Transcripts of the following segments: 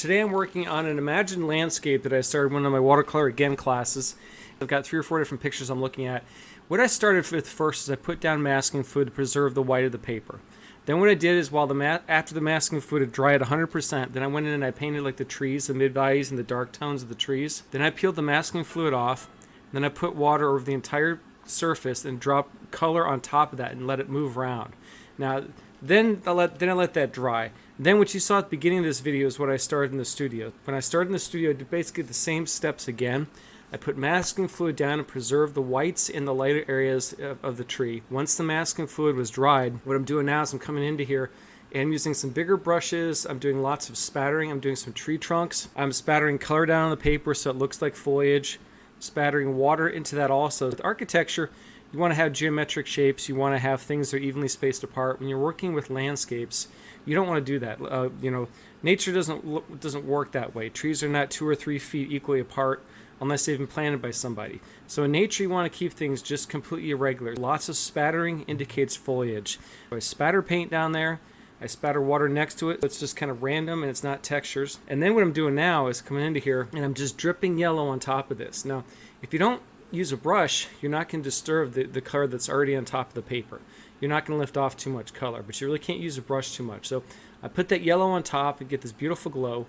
Today I'm working on an imagined landscape that I started in one of my watercolor again classes. I've got 3 or 4 different pictures I'm looking at. What I started with first is I put down masking fluid to preserve the white of the paper. Then what I did is after the masking fluid had dried 100%, then I went in and I painted like the trees, the mid-values and the dark tones of the trees. Then I peeled the masking fluid off. Then I put water over the entire surface and dropped color on top of that and let it move around. Now, then I let that dry. Then what you saw at the beginning of this video is what I started in the studio. When I started in the studio, I did basically the same steps again. I put masking fluid down and preserved the whites in the lighter areas of the tree. Once the masking fluid was dried, what I'm doing now is I'm coming into here and using some bigger brushes. I'm doing lots of spattering. I'm doing some tree trunks. I'm spattering color down on the paper so it looks like foliage. Spattering water into that also. With architecture, you want to have geometric shapes. You want to have things that are evenly spaced apart. When you're working with landscapes, you don't want to do that. Nature doesn't work that way. Trees are not 2 or 3 feet equally apart unless they've been planted by somebody. So in nature, you want to keep things just completely irregular. Lots of spattering indicates foliage. So I spatter paint down there. I spatter water next to it. It's just kind of random and it's not textures. And then what I'm doing now is coming into here and I'm just dripping yellow on top of this. Now, if you don't use a brush, you're not going to disturb the color that's already on top of the paper. You're not going to lift off too much color, but you really can't use a brush too much. So I put that yellow on top and get this beautiful glow.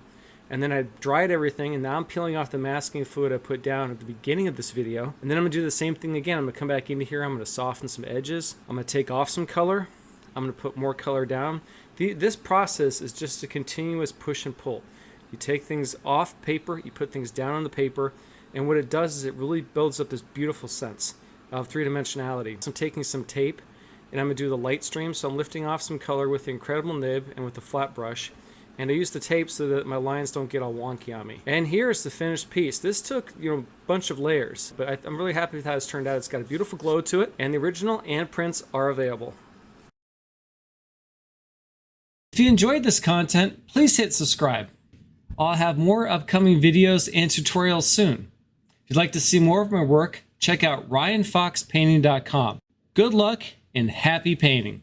And then I dried everything, and now I'm peeling off the masking fluid I put down at the beginning of this video. And then I'm going to do the same thing again. I'm going to come back into here. I'm going to soften some edges. I'm going to take off some color. I'm going to put more color down. This process is just a continuous push and pull. You take things off paper, you put things down on the paper, and what it does is it really builds up this beautiful sense of three-dimensionality. So I'm taking some tape, and I'm going to do the light stream. So I'm lifting off some color with the incredible nib and with the flat brush. And I use the tape so that my lines don't get all wonky on me. And here's the finished piece. This took, a bunch of layers, but I'm really happy with how it's turned out. It's got a beautiful glow to it, and the original and prints are available. If you enjoyed this content, please hit subscribe. I'll have more upcoming videos and tutorials soon. If you'd like to see more of my work, check out ryanfoxpainting.com. Good luck and happy painting.